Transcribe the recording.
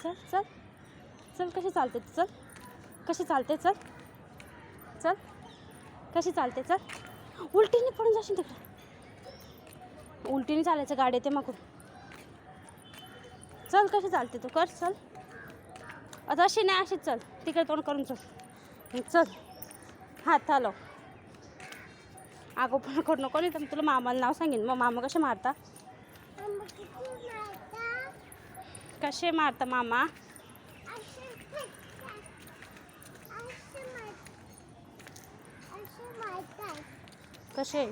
चल चल चल, कशी चालते तू, चल कशी चालते, चल चल कशी चालते, चल उलटीने पडून जाशील तिकडे, उलटीने चालायचं, गाडी येते मग. चल कशी चालते तू, कर चल. आता अशी नाही, अशीच चल, तिकडे तोंड करून चल. चल हात हलव. पण करू नको, नाही तर तुला मामाला नाव सांगेन. मग मामा कसे मारता, कसे मारता मामा, कसे